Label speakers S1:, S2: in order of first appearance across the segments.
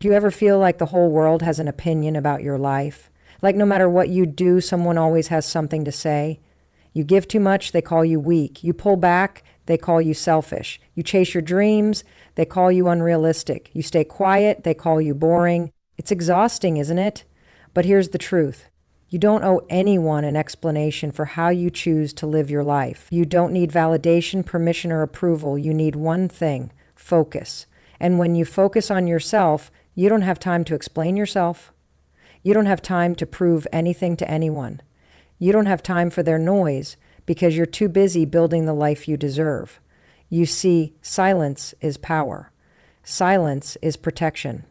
S1: Do you ever feel like the whole world has an opinion about your life? Like no matter what you do, someone always has something to say? You give too much, they call you weak. You pull back, they call you selfish. You chase your dreams, they call you unrealistic. You stay quiet, they call you boring. It's exhausting, isn't it? But here's the truth. You don't owe anyone an explanation for how you choose to live your life. You don't need validation, permission, or approval. You need one thing: focus. And when you focus on yourself, you don't have time to explain yourself. You don't have time to prove anything to anyone. You don't have time for their noise because you're too busy building the life you deserve. You see, silence is power. Silence is protection.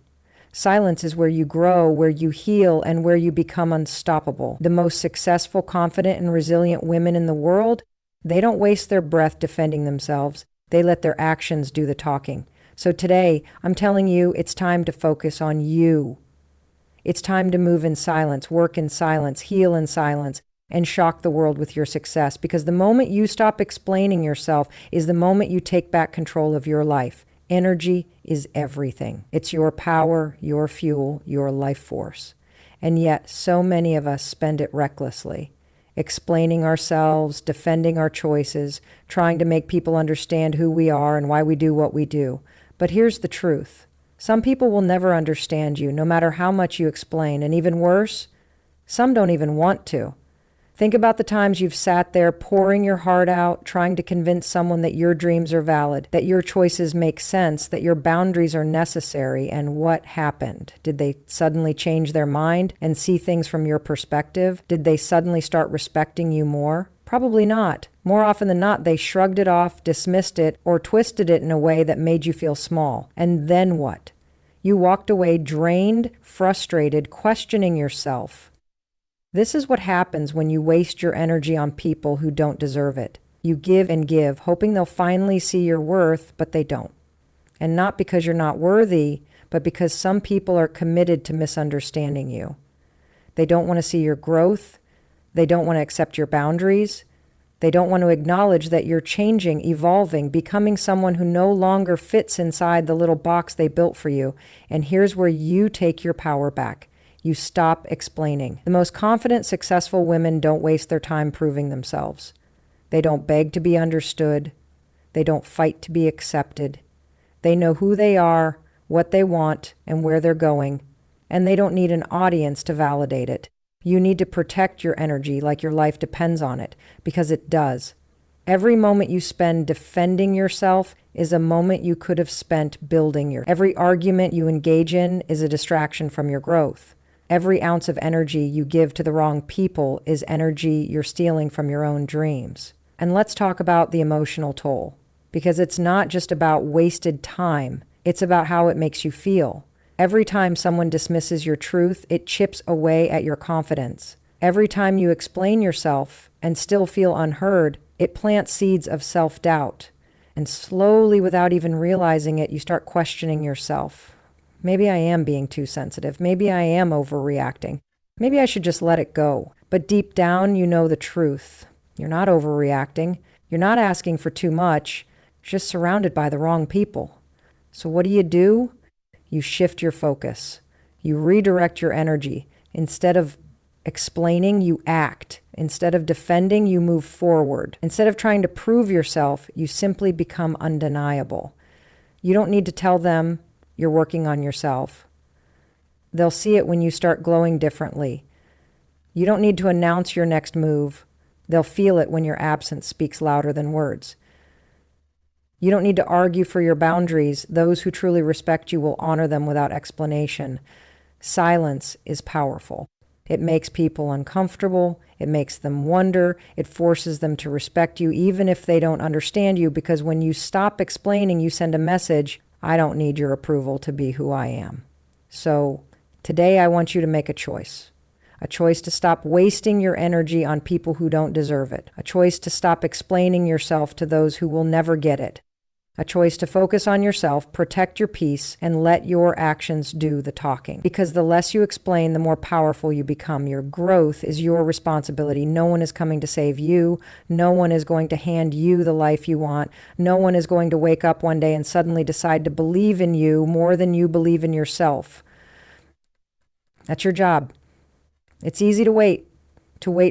S1: Silence is where you grow, where you heal, and where you become unstoppable. The most successful, confident, and resilient women in the world, they don't waste their breath defending themselves. They let their actions do the talking. So today, I'm telling you, it's time to focus on you. It's time to move in silence, work in silence, heal in silence, and shock the world with your success. Because the moment you stop explaining yourself is the moment you take back control of your life. Energy is everything. It's your power, your fuel, your life force. And yet, so many of us spend it recklessly, explaining ourselves, defending our choices, trying to make people understand who we are and why we do what we do. But here's the truth. Some people will never understand you, no matter how much you explain. And even worse, some don't even want to. Think about the times you've sat there pouring your heart out, trying to convince someone that your dreams are valid, that your choices make sense, that your boundaries are necessary. And what happened? Did they suddenly change their mind and see things from your perspective? Did they suddenly start respecting you more? Probably not. More often than not, they shrugged it off, dismissed it, or twisted it in a way that made you feel small. And then what? You walked away drained, frustrated, questioning yourself. This is what happens when you waste your energy on people who don't deserve it. You give and give, hoping they'll finally see your worth, but they don't. And not because you're not worthy, but because some people are committed to misunderstanding you. They don't want to see your growth. They don't want to accept your boundaries. They don't want to acknowledge that you're changing, evolving, becoming someone who no longer fits inside the little box they built for you. And here's where you take your power back. You stop explaining. The most confident, successful women don't waste their time proving themselves. They don't beg to be understood. They don't fight to be accepted. They know who they are, what they want, and where they're going. And they don't need an audience to validate it. You need to protect your energy like your life depends on it, because it does. Every moment you spend defending yourself is a moment you could have spent building your. Every argument you engage in is a distraction from your growth. Every ounce of energy you give to the wrong people is energy you're stealing from your own dreams. And let's talk about the emotional toll, because it's not just about wasted time. It's about how it makes you feel. Every time someone dismisses your truth, it chips away at your confidence. Every time you explain yourself and still feel unheard, it plants seeds of self-doubt. And slowly, without even realizing it, you start questioning yourself. Maybe I am being too sensitive. Maybe I am overreacting. Maybe I should just let it go. But deep down, you know the truth. You're not overreacting. You're not asking for too much. You're just surrounded by the wrong people. So what do? You shift your focus. You redirect your energy. Instead of explaining, you act. Instead of defending, you move forward. Instead of trying to prove yourself, you simply become undeniable. You don't need to tell them you're working on yourself. They'll see it when you start glowing differently. You don't need to announce your next move. They'll feel it when your absence speaks louder than words. You don't need to argue for your boundaries. Those who truly respect you will honor them without explanation. Silence is powerful. It makes people uncomfortable. It makes them wonder. It forces them to respect you, even if they don't understand you, because when you stop explaining, you send a message: I don't need your approval to be who I am. So today I want you to make a choice. A choice to stop wasting your energy on people who don't deserve it. A choice to stop explaining yourself to those who will never get it. A choice to focus on yourself, protect your peace, and let your actions do the talking. Because the less you explain, the more powerful you become. Your growth is your responsibility. No one is coming to save you. No one is going to hand you the life you want. No one is going to wake up one day and suddenly decide to believe in you more than you believe in yourself. That's your job. It's easy to wait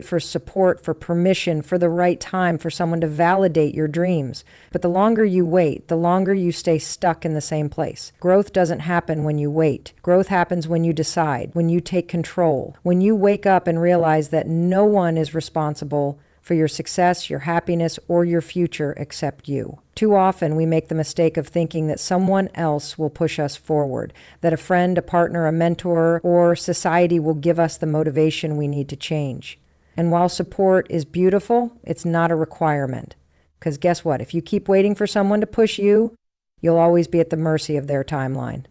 S1: for support, for permission, for the right time, for someone to validate your dreams. But the longer you wait, the longer you stay stuck in the same place. Growth doesn't happen when you wait. Growth happens when you decide, when you take control, when you wake up and realize that no one is responsible for your success, your happiness, or your future except you. Too often we make the mistake of thinking that someone else will push us forward, that a friend, a partner, a mentor, or society will give us the motivation we need to change. And while support is beautiful, it's not a requirement. Because guess what? If you keep waiting for someone to push you, you'll always be at the mercy of their timeline.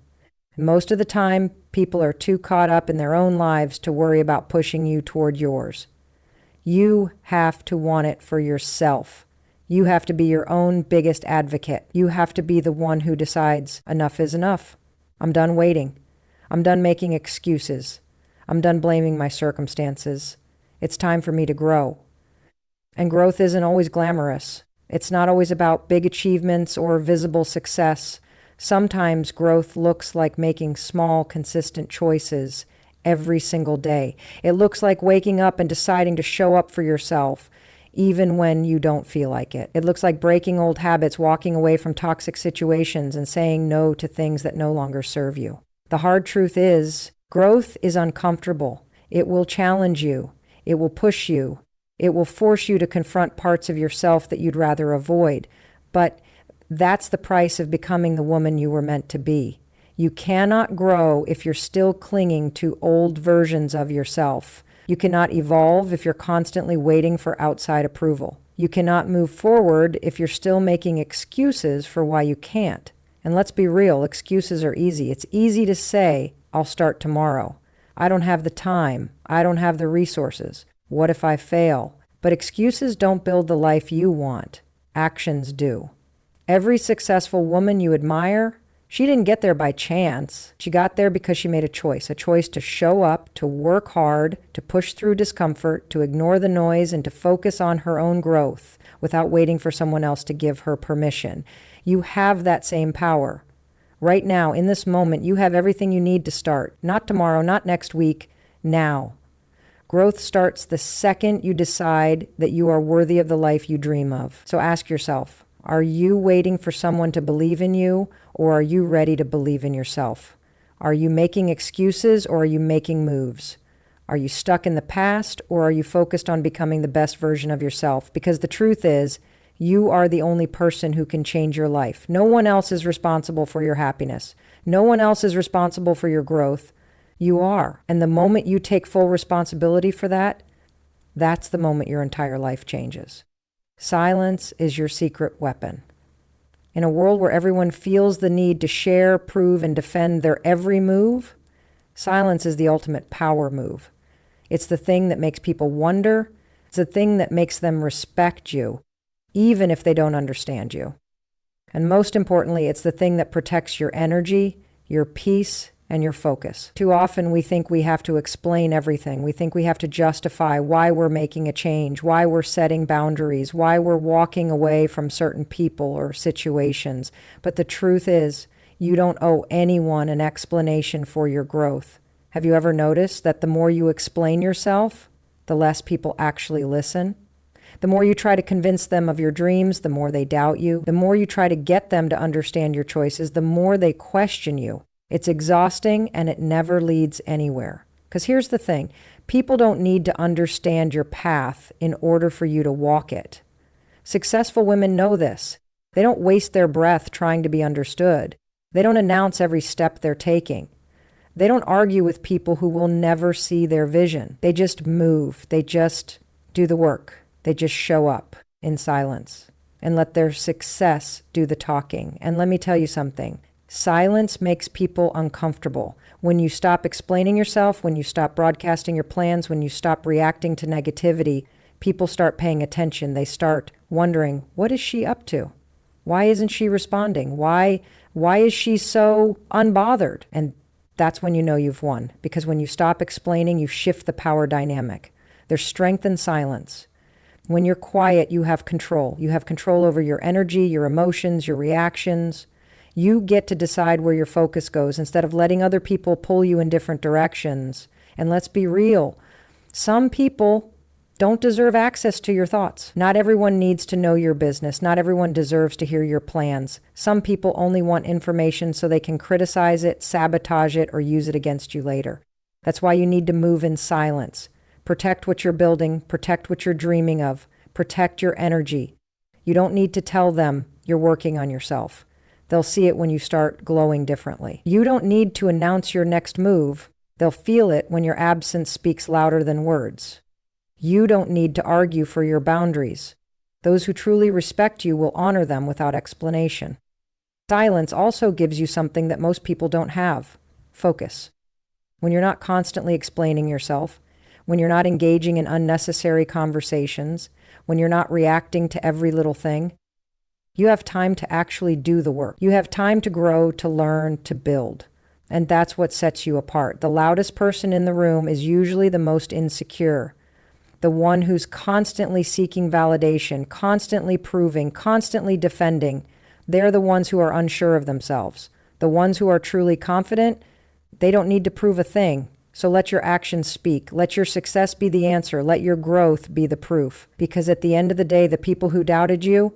S1: And most of the time, people are too caught up in their own lives to worry about pushing you toward yours. You have to want it for yourself. You have to be your own biggest advocate. You have to be the one who decides enough is enough. I'm done waiting. I'm done making excuses. I'm done blaming my circumstances. It's time for me to grow. And growth isn't always glamorous. It's not always about big achievements or visible success. Sometimes growth looks like making small, consistent choices every single day. It looks like waking up and deciding to show up for yourself, even when you don't feel like it. It looks like breaking old habits, walking away from toxic situations, and saying no to things that no longer serve you. The hard truth is, growth is uncomfortable. It will challenge you. It will push you. It will force you to confront parts of yourself that you'd rather avoid. But that's the price of becoming the woman you were meant to be. You cannot grow if you're still clinging to old versions of yourself. You cannot evolve if you're constantly waiting for outside approval. You cannot move forward if you're still making excuses for why you can't. And let's be real, excuses are easy. It's easy to say, I'll start tomorrow. I don't have the time. I don't have the resources. What if I fail? But excuses don't build the life you want. Actions do. Every successful woman you admire, she didn't get there by chance. She got there because she made a choice to show up, to work hard, to push through discomfort, to ignore the noise, and to focus on her own growth without waiting for someone else to give her permission. You have that same power. Right now, in this moment, you have everything you need to start. Not tomorrow, not next week, now. Growth starts the second you decide that you are worthy of the life you dream of. So ask yourself, are you waiting for someone to believe in you, or are you ready to believe in yourself? Are you making excuses, or are you making moves? Are you stuck in the past, or are you focused on becoming the best version of yourself? Because the truth is, you are the only person who can change your life. No one else is responsible for your happiness. No one else is responsible for your growth. You are. And the moment you take full responsibility for that, that's the moment your entire life changes. Silence is your secret weapon. In a world where everyone feels the need to share, prove, and defend their every move, silence is the ultimate power move. It's the thing that makes people wonder. It's the thing that makes them respect you, even if they don't understand you. And most importantly, it's the thing that protects your energy, your peace, and your focus. Too often we think we have to explain everything. We think we have to justify why we're making a change, why we're setting boundaries, why we're walking away from certain people or situations. But the truth is, you don't owe anyone an explanation for your growth. Have you ever noticed that the more you explain yourself, the less people actually listen? The more you try to convince them of your dreams, the more they doubt you. The more you try to get them to understand your choices, the more they question you. It's exhausting and it never leads anywhere. Because here's the thing, people don't need to understand your path in order for you to walk it. Successful women know this. They don't waste their breath trying to be understood. They don't announce every step they're taking. They don't argue with people who will never see their vision. They just move. They just do the work. They just show up in silence and let their success do the talking. And let me tell you something. Silence makes people uncomfortable. When you stop explaining yourself, when you stop broadcasting your plans, when you stop reacting to negativity, people start paying attention. They start wondering, what is she up to? Why isn't she responding? Why is she so unbothered? And that's when you know you've won, because when you stop explaining, you shift the power dynamic. There's strength in silence. When you're quiet, you have control. You have control over your energy, your emotions, your reactions. You get to decide where your focus goes instead of letting other people pull you in different directions. And let's be real, some people don't deserve access to your thoughts. Not everyone needs to know your business. Not everyone deserves to hear your plans. Some people only want information so they can criticize it, sabotage it, or use it against you later. That's why you need to move in silence. Protect what you're building. Protect what you're dreaming of. Protect your energy. You don't need to tell them you're working on yourself. They'll see it when you start glowing differently. You don't need to announce your next move. They'll feel it when your absence speaks louder than words. You don't need to argue for your boundaries. Those who truly respect you will honor them without explanation. Silence also gives you something that most people don't have: focus. When you're not constantly explaining yourself, when you're not engaging in unnecessary conversations, when you're not reacting to every little thing, you have time to actually do the work. You have time to grow, to learn, to build. And that's what sets you apart. The loudest person in the room is usually the most insecure. The one who's constantly seeking validation, constantly proving, constantly defending. They're the ones who are unsure of themselves. The ones who are truly confident, they don't need to prove a thing. So let your actions speak. Let your success be the answer. Let your growth be the proof. Because at the end of the day, the people who doubted you,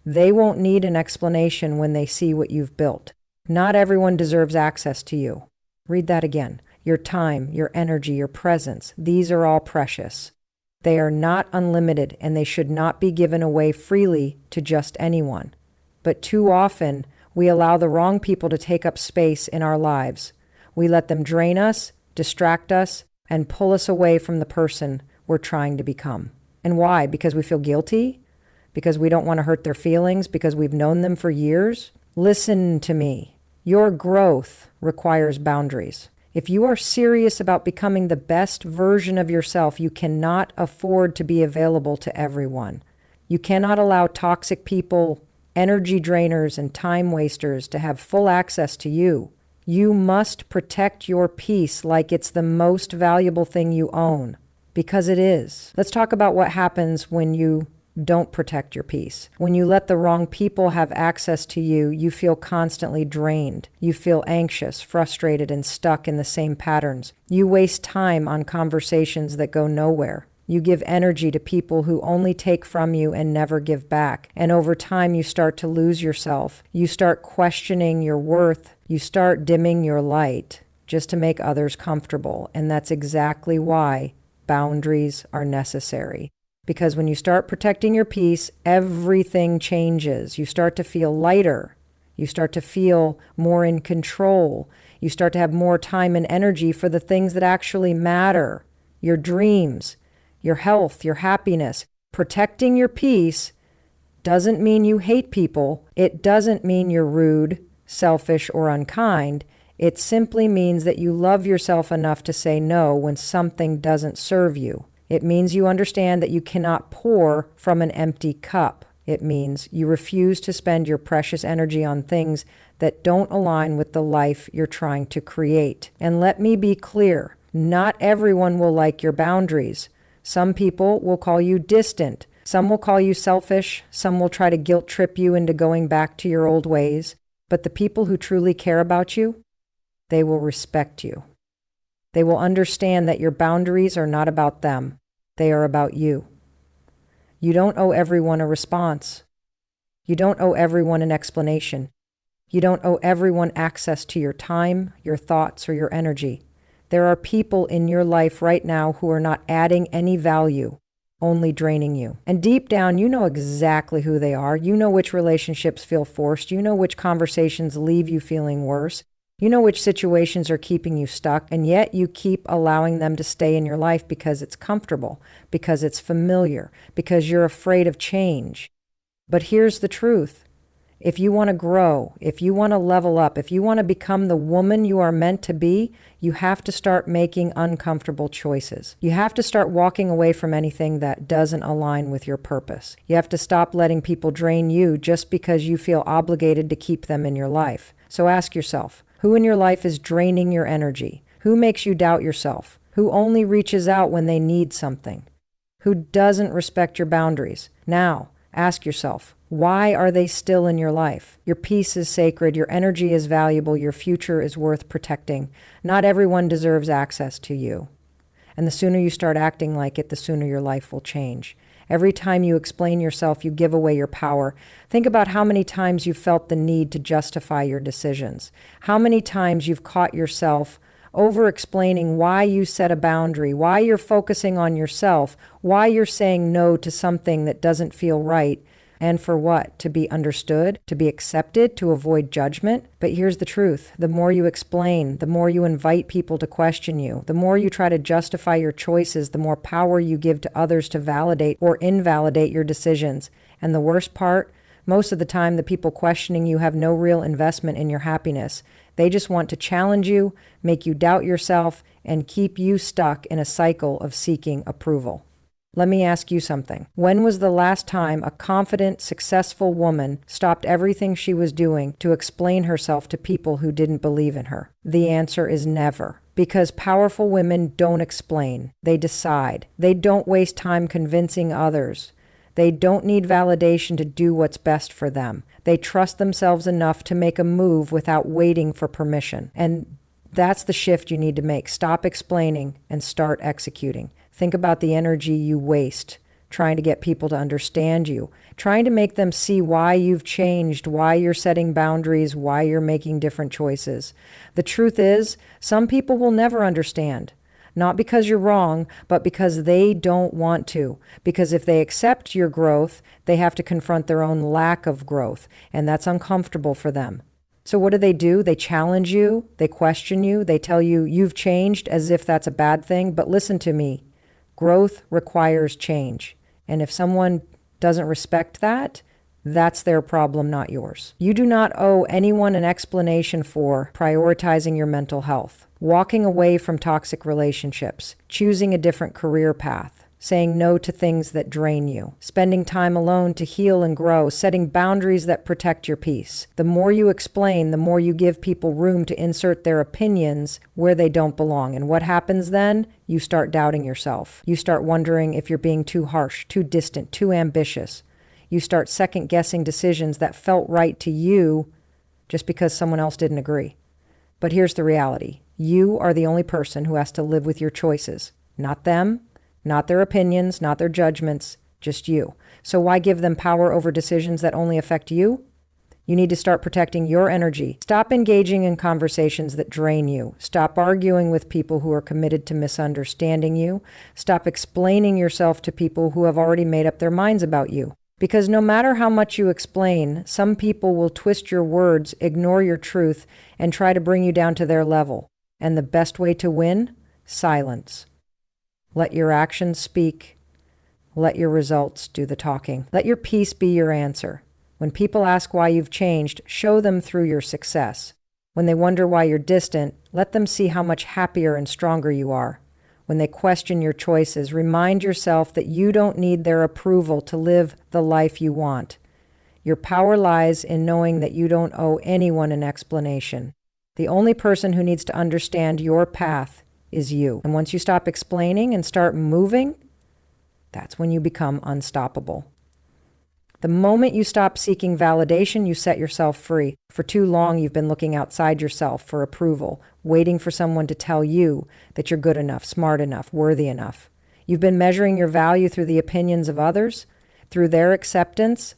S1: they won't need an explanation when they see what you've built. Not everyone deserves access to you. Read that again. Your time, your energy, your presence, these are all precious. They are not unlimited, and they should not be given away freely to just anyone. But too often, we allow the wrong people to take up space in our lives. We let them drain us, distract us, and pull us away from the person we're trying to become. And why? Because we feel guilty? Because we don't want to hurt their feelings? Because we've known them for years? Listen to me. Your growth requires boundaries. If you are serious about becoming the best version of yourself, you cannot afford to be available to everyone. You cannot allow toxic people, energy drainers, and time wasters to have full access to you. You must protect your peace like it's the most valuable thing you own, because it is. Let's talk about what happens when you don't protect your peace. When you let the wrong people have access to you, you feel constantly drained. You feel anxious, frustrated, and stuck in the same patterns. You waste time on conversations that go nowhere. You give energy to people who only take from you and never give back. And over time, you start to lose yourself. You start questioning your worth. You start dimming your light just to make others comfortable. And that's exactly why boundaries are necessary. Because when you start protecting your peace, everything changes. You start to feel lighter. You start to feel more in control. You start to have more time and energy for the things that actually matter. Your dreams, your health, your happiness. Protecting your peace doesn't mean you hate people. It doesn't mean you're rude, selfish, or unkind. It simply means that you love yourself enough to say no when something doesn't serve you. It means you understand that you cannot pour from an empty cup. It means you refuse to spend your precious energy on things that don't align with the life you're trying to create. And let me be clear, not everyone will like your boundaries. Some people will call you distant. Some will call you selfish. Some will try to guilt trip you into going back to your old ways. But the people who truly care about you, they will respect you. They will understand that your boundaries are not about them. They are about you. You don't owe everyone a response. You don't owe everyone an explanation. You don't owe everyone access to your time, your thoughts, or your energy. There are people in your life right now who are not adding any value, only draining you. And deep down, you know exactly who they are. You know which relationships feel forced. You know which conversations leave you feeling worse. You know which situations are keeping you stuck, and yet you keep allowing them to stay in your life because it's comfortable, because it's familiar, because you're afraid of change. But here's the truth. If you want to grow, if you want to level up, if you want to become the woman you are meant to be, you have to start making uncomfortable choices. You have to start walking away from anything that doesn't align with your purpose. You have to stop letting people drain you just because you feel obligated to keep them in your life. So ask yourself, who in your life is draining your energy? Who makes you doubt yourself? Who only reaches out when they need something? Who doesn't respect your boundaries? Now, ask yourself, why are they still in your life? Your peace is sacred, your energy is valuable, your future is worth protecting. Not everyone deserves access to you. And the sooner you start acting like it, the sooner your life will change. Every time you explain yourself, you give away your power. Think about how many times you've felt the need to justify your decisions. How many times you've caught yourself over-explaining why you set a boundary, why you're focusing on yourself, why you're saying no to something that doesn't feel right. And for what? To be understood, to be accepted, to avoid judgment. But here's the truth. The more you explain, the more you invite people to question you, the more you try to justify your choices, the more power you give to others to validate or invalidate your decisions. And the worst part, most of the time, the people questioning you have no real investment in your happiness. They just want to challenge you, make you doubt yourself, and keep you stuck in a cycle of seeking approval. Let me ask you something. When was the last time a confident, successful woman stopped everything she was doing to explain herself to people who didn't believe in her? The answer is never. Because powerful women don't explain. They decide. They don't waste time convincing others. They don't need validation to do what's best for them. They trust themselves enough to make a move without waiting for permission. And that's the shift you need to make. Stop explaining and start executing. Think about the energy you waste trying to get people to understand you, trying to make them see why you've changed, why you're setting boundaries, why you're making different choices. The truth is, some people will never understand. Not because you're wrong, but because they don't want to. Because if they accept your growth, they have to confront their own lack of growth, and that's uncomfortable for them. So what do? They challenge you, they question you, they tell you you've changed as if that's a bad thing. But listen to me, growth requires change. And if someone doesn't respect that, that's their problem, not yours. You do not owe anyone an explanation for prioritizing your mental health, walking away from toxic relationships, choosing a different career path, saying no to things that drain you, spending time alone to heal and grow, setting boundaries that protect your peace. The more you explain, the more you give people room to insert their opinions where they don't belong. And what happens then? You start doubting yourself. You start wondering if you're being too harsh, too distant, too ambitious. You start second-guessing decisions that felt right to you just because someone else didn't agree. But here's the reality. You are the only person who has to live with your choices. Not them, not their opinions, not their judgments, just you. So why give them power over decisions that only affect you? You need to start protecting your energy. Stop engaging in conversations that drain you. Stop arguing with people who are committed to misunderstanding you. Stop explaining yourself to people who have already made up their minds about you. Because no matter how much you explain, some people will twist your words, ignore your truth, and try to bring you down to their level. And the best way to win? Silence. Let your actions speak. Let your results do the talking. Let your peace be your answer. When people ask why you've changed, show them through your success. When they wonder why you're distant, let them see how much happier and stronger you are. When they question your choices, remind yourself that you don't need their approval to live the life you want. Your power lies in knowing that you don't owe anyone an explanation. The only person who needs to understand your path is you. And once you stop explaining and start moving, that's when you become unstoppable. The moment you stop seeking validation, you set yourself free. For too long, you've been looking outside yourself for approval, waiting for someone to tell you that you're good enough, smart enough, worthy enough. You've been measuring your value through the opinions of others, through their acceptance,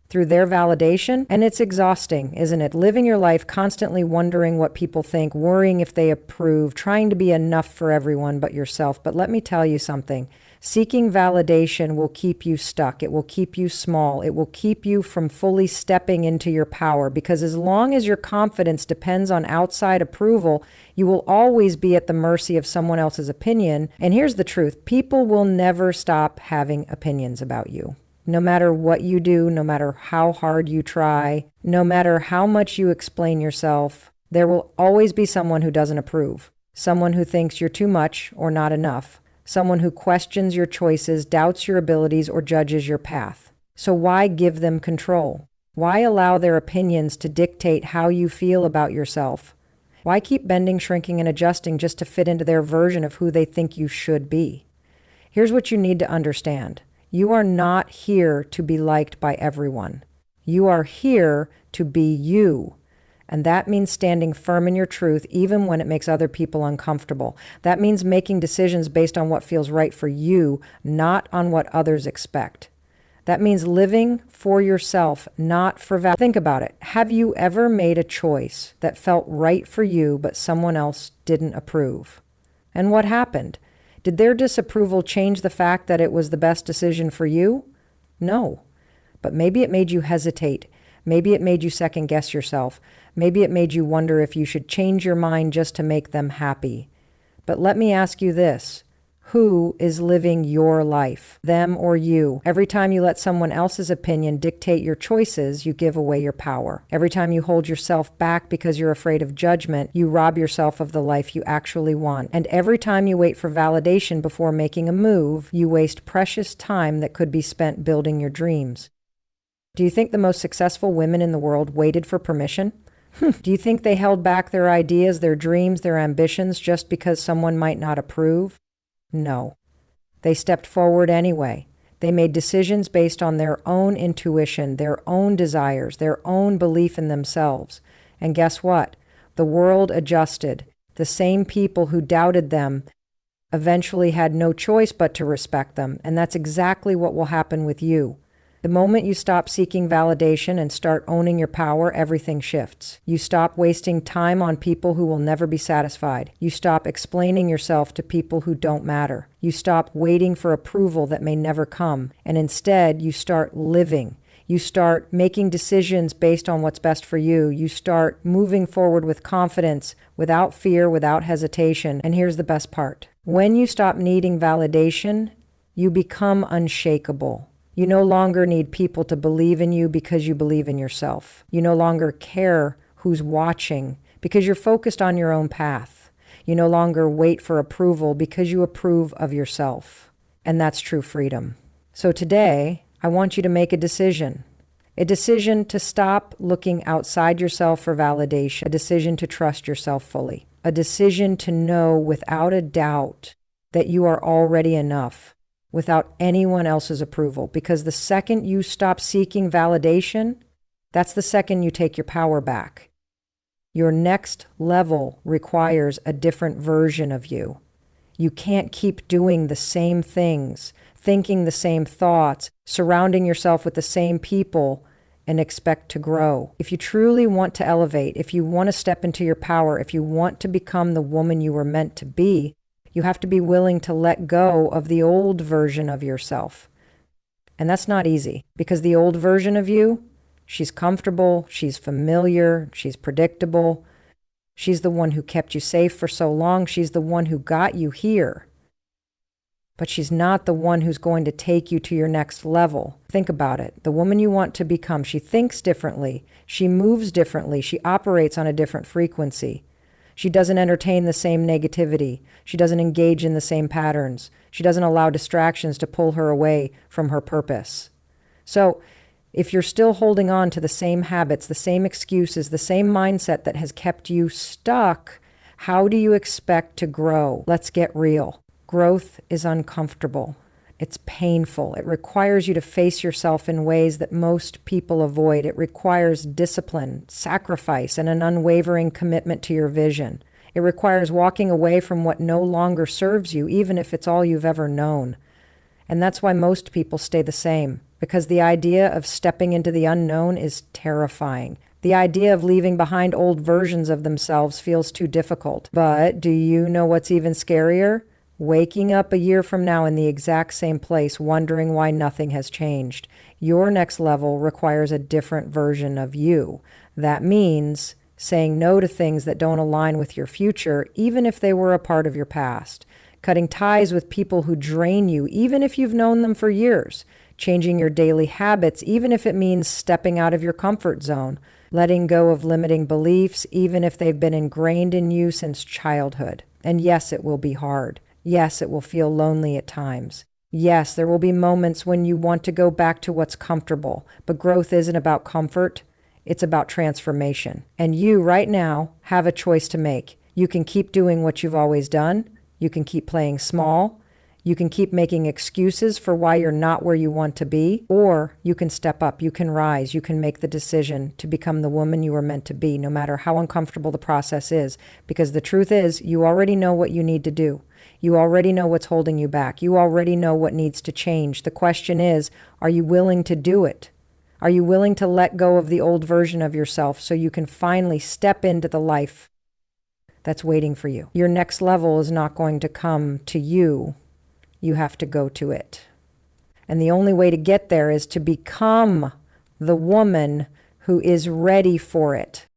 S1: through their validation, and it's exhausting, isn't it? Living your life constantly wondering what people think, worrying if they approve, trying to be enough for everyone but yourself. But let me tell you something. Seeking validation will keep you stuck. It will keep you small. It will keep you from fully stepping into your power, because as long as your confidence depends on outside approval, you will always be at the mercy of someone else's opinion. And here's the truth. People will never stop having opinions about you. No matter what you do, no matter how hard you try, no matter how much you explain yourself, there will always be someone who doesn't approve, someone who thinks you're too much or not enough, someone who questions your choices, doubts your abilities, or judges your path. So why give them control? Why allow their opinions to dictate how you feel about yourself? Why keep bending, shrinking, and adjusting just to fit into their version of who they think you should be? Here's what you need to understand. You are not here to be liked by everyone. You are here to be you. And that means standing firm in your truth even when it makes other people uncomfortable. That means making decisions based on what feels right for you, not on what others expect. That means living for yourself, not for value. Think about it. Have you ever made a choice that felt right for you, but someone else didn't approve? And what happened? Did their disapproval change the fact that it was the best decision for you? No. But maybe it made you hesitate. Maybe it made you second guess yourself. Maybe it made you wonder if you should change your mind just to make them happy. But let me ask you this. Who is living your life, them or you? Every time you let someone else's opinion dictate your choices, you give away your power. Every time you hold yourself back because you're afraid of judgment, you rob yourself of the life you actually want. And every time you wait for validation before making a move, you waste precious time that could be spent building your dreams. Do you think the most successful women in the world waited for permission? Do you think they held back their ideas, their dreams, their ambitions just because someone might not approve? No. They stepped forward anyway. They made decisions based on their own intuition, their own desires, their own belief in themselves. And guess what? The world adjusted. The same people who doubted them eventually had no choice but to respect them. And that's exactly what will happen with you. The moment you stop seeking validation and start owning your power, everything shifts. You stop wasting time on people who will never be satisfied. You stop explaining yourself to people who don't matter. You stop waiting for approval that may never come. And instead, you start living. You start making decisions based on what's best for you. You start moving forward with confidence, without fear, without hesitation. And here's the best part. When you stop needing validation, you become unshakable. You no longer need people to believe in you because you believe in yourself. You no longer care who's watching because you're focused on your own path. You no longer wait for approval because you approve of yourself. And that's true freedom. So today, I want you to make a decision to stop looking outside yourself for validation, a decision to trust yourself fully, a decision to know without a doubt that you are already enough, without anyone else's approval. Because the second you stop seeking validation, that's the second you take your power back. Your next level requires a different version of you. You can't keep doing the same things, thinking the same thoughts, surrounding yourself with the same people, and expect to grow. If you truly want to elevate, if you want to step into your power, if you want to become the woman you were meant to be, you have to be willing to let go of the old version of yourself. And that's not easy, because the old version of you, she's comfortable, she's familiar, she's predictable. She's the one who kept you safe for so long. She's the one who got you here. But she's not the one who's going to take you to your next level. Think about it. The woman you want to become, she thinks differently. She moves differently. She operates on a different frequency. She doesn't entertain the same negativity. She doesn't engage in the same patterns. She doesn't allow distractions to pull her away from her purpose. So, if you're still holding on to the same habits, the same excuses, the same mindset that has kept you stuck, how do you expect to grow? Let's get real. Growth is uncomfortable. It's painful. It requires you to face yourself in ways that most people avoid. It requires discipline, sacrifice, and an unwavering commitment to your vision. It requires walking away from what no longer serves you, even if it's all you've ever known. And that's why most people stay the same, because the idea of stepping into the unknown is terrifying. The idea of leaving behind old versions of themselves feels too difficult. But do you know what's even scarier? Waking up a year from now in the exact same place, wondering why nothing has changed. Your next level requires a different version of you. That means saying no to things that don't align with your future, even if they were a part of your past. Cutting ties with people who drain you, even if you've known them for years. changing your daily habits, even if it means stepping out of your comfort zone, letting go of limiting beliefs, even if they've been ingrained in you since childhood. And yes, it will be hard. Yes, it will feel lonely at times. Yes, there will be moments when you want to go back to what's comfortable, but growth isn't about comfort. It's about transformation. And you, right now, have a choice to make. You can keep doing what you've always done. You can keep playing small. You can keep making excuses for why you're not where you want to be, or you can step up, you can rise, you can make the decision to become the woman you were meant to be, no matter how uncomfortable the process is. Because the truth is, you already know what you need to do. You already know what's holding you back. You already know what needs to change. The question is, are you willing to do it? Are you willing to let go of the old version of yourself so you can finally step into the life that's waiting for you? Your next level is not going to come to you. You have to go to it. And the only way to get there is to become the woman who is ready for it.